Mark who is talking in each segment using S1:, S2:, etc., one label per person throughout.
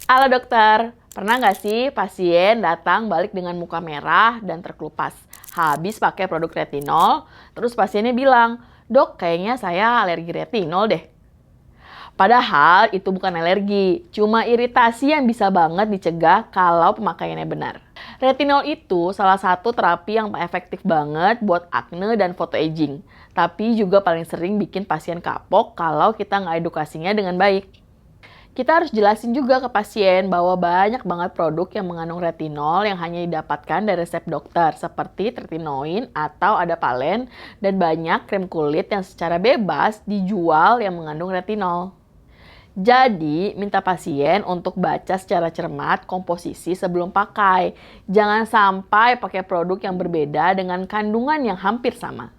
S1: Halo dokter, pernah nggak sih pasien datang balik dengan muka merah dan terkelupas? Habis pakai produk retinol, terus pasiennya bilang, "Dok, kayaknya saya alergi retinol deh." Padahal itu bukan alergi, cuma iritasi yang bisa banget dicegah kalau pemakaiannya benar. Retinol itu salah satu terapi yang efektif banget buat akne dan photoaging, tapi juga paling sering bikin pasien kapok kalau kita nggak edukasinya dengan baik. Kita harus jelasin juga ke pasien bahwa banyak banget produk yang mengandung retinol yang hanya didapatkan dari resep dokter seperti tretinoin atau adapalene dan banyak krim kulit yang secara bebas dijual yang mengandung retinol. Jadi, minta pasien untuk baca secara cermat komposisi sebelum pakai. Jangan sampai pakai produk yang berbeda dengan kandungan yang hampir sama.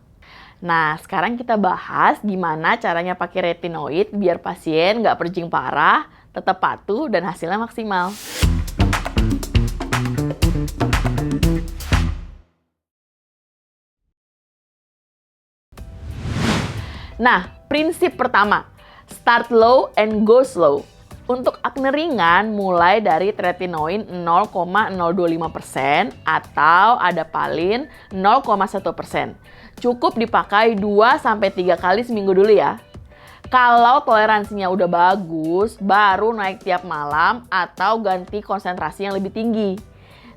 S1: Nah, sekarang kita bahas gimana caranya pakai retinoid biar pasien nggak perjing parah, tetap patuh, dan hasilnya maksimal. Nah, prinsip pertama, start low and go slow. Untuk akne ringan, mulai dari tretinoin 0,025% atau adapalene 0,1%. Cukup dipakai 2-3 kali seminggu dulu ya. Kalau toleransinya udah bagus, baru naik tiap malam atau ganti konsentrasi yang lebih tinggi.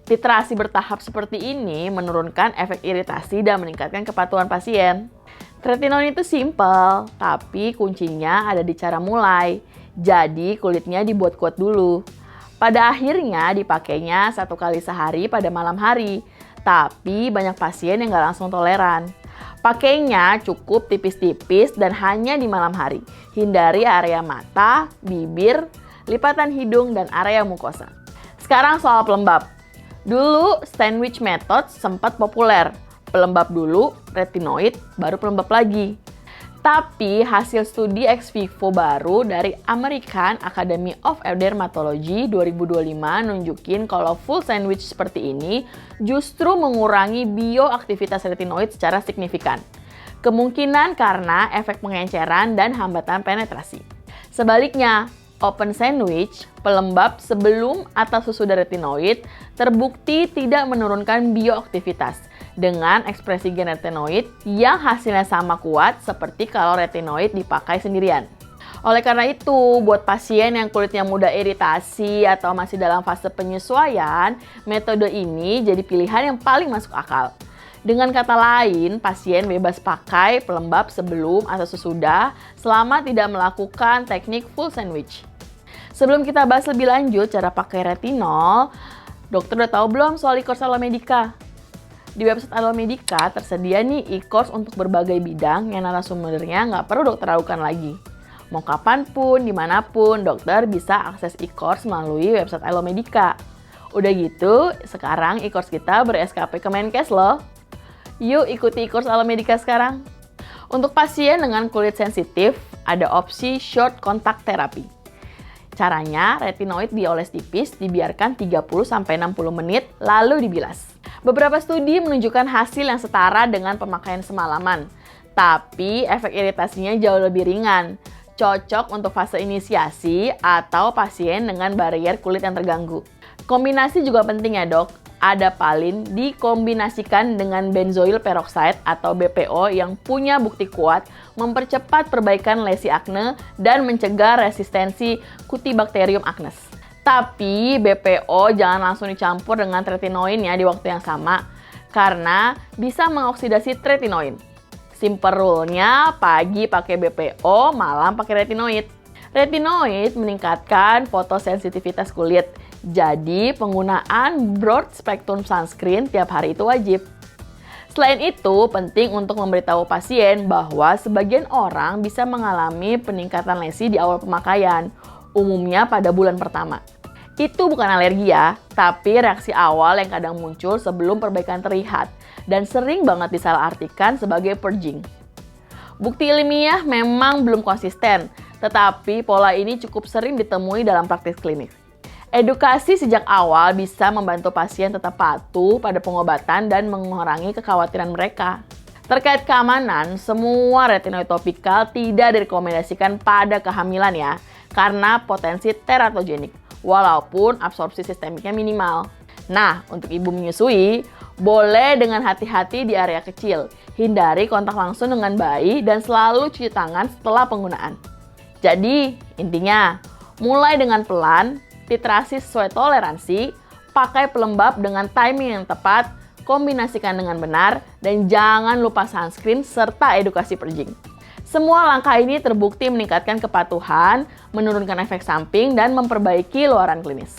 S1: Titrasi bertahap seperti ini menurunkan efek iritasi dan meningkatkan kepatuhan pasien. Tretinoin itu simple, tapi kuncinya ada di cara mulai. Jadi kulitnya dibuat kuat dulu. Pada akhirnya dipakainya 1 kali sehari pada malam hari. Tapi banyak pasien yang nggak langsung toleran. Pakainya cukup tipis-tipis dan hanya di malam hari. Hindari area mata, bibir, lipatan hidung, dan area mukosa. Sekarang soal pelembab. Dulu sandwich method sempat populer. Pelembab dulu, retinoid, baru pelembab lagi. Tapi hasil studi ex vivo baru dari American Academy of Dermatology 2025 nunjukin kalau full sandwich seperti ini justru mengurangi bioaktivitas retinoid secara signifikan. Kemungkinan karena efek pengenceran dan hambatan penetrasi. Sebaliknya, open sandwich, pelembab sebelum atau sesudah retinoid, terbukti tidak menurunkan bioaktivitas dengan ekspresi gen retinoid yang hasilnya sama kuat seperti kalau retinoid dipakai sendirian. Oleh karena itu, buat pasien yang kulitnya mudah iritasi atau masih dalam fase penyesuaian, metode ini jadi pilihan yang paling masuk akal. Dengan kata lain, pasien bebas pakai pelembab sebelum atau sesudah selama tidak melakukan teknik full sandwich. Sebelum kita bahas lebih lanjut cara pakai retinol, dokter udah tahu belum soal e-course Alomedica? Di website Alomedica tersedia nih e-course untuk berbagai bidang yang narasumbernya nggak perlu dokter ragukan lagi. Mau kapanpun, dimanapun, dokter bisa akses e-course melalui website Alomedica. Udah gitu, sekarang e-course kita ber-SKP Kemenkes loh. Yuk ikuti e-course Alomedica sekarang. Untuk pasien dengan kulit sensitif, ada opsi short contact therapy. Caranya, retinoid dioles tipis, dibiarkan 30-60 menit, lalu dibilas. Beberapa studi menunjukkan hasil yang setara dengan pemakaian semalaman, tapi efek iritasinya jauh lebih ringan. Cocok untuk fase inisiasi atau pasien dengan barrier kulit yang terganggu. Kombinasi juga penting ya dok. Adapalene dikombinasikan dengan benzoyl peroxide atau BPO yang punya bukti kuat mempercepat perbaikan lesi akne dan mencegah resistensi Cutibacterium acnes. Tapi BPO jangan langsung dicampur dengan tretinoin ya di waktu yang sama karena bisa mengoksidasi tretinoin. Simple rule-nya pagi pakai BPO, malam pakai retinoid. Retinoid meningkatkan fotosensitivitas kulit. Jadi, penggunaan broad spectrum sunscreen tiap hari itu wajib. Selain itu, penting untuk memberitahu pasien bahwa sebagian orang bisa mengalami peningkatan lesi di awal pemakaian, umumnya pada bulan pertama. Itu bukan alergi ya, tapi reaksi awal yang kadang muncul sebelum perbaikan terlihat dan sering banget disalahartikan sebagai purging. Bukti ilmiah memang belum konsisten, tetapi pola ini cukup sering ditemui dalam praktik klinik. Edukasi sejak awal bisa membantu pasien tetap patuh pada pengobatan dan mengurangi kekhawatiran mereka. Terkait keamanan, semua retinoid topikal tidak direkomendasikan pada kehamilan ya, karena potensi teratogenik. walaupun absorpsi sistemiknya minimal. Nah, untuk ibu menyusui, boleh dengan hati-hati di area kecil, hindari kontak langsung dengan bayi dan selalu cuci tangan setelah penggunaan. Jadi, intinya, mulai dengan pelan, titrasi sesuai toleransi, pakai pelembab dengan timing yang tepat, kombinasikan dengan benar, dan jangan lupa sunscreen serta edukasi purging. Semua langkah ini terbukti meningkatkan kepatuhan, menurunkan efek samping, dan memperbaiki luaran klinis.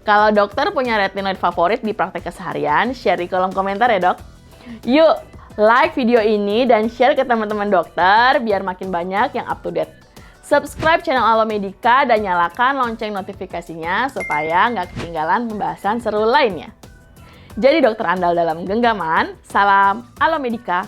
S1: Kalau dokter punya retinoid favorit di praktek keseharian, share di kolom komentar ya dok. Yuk, like video ini dan share ke teman-teman dokter biar makin banyak yang up to date. Subscribe channel Alomedica dan nyalakan lonceng notifikasinya supaya nggak ketinggalan pembahasan seru lainnya. Jadi dokter andal dalam genggaman, salam Alomedica.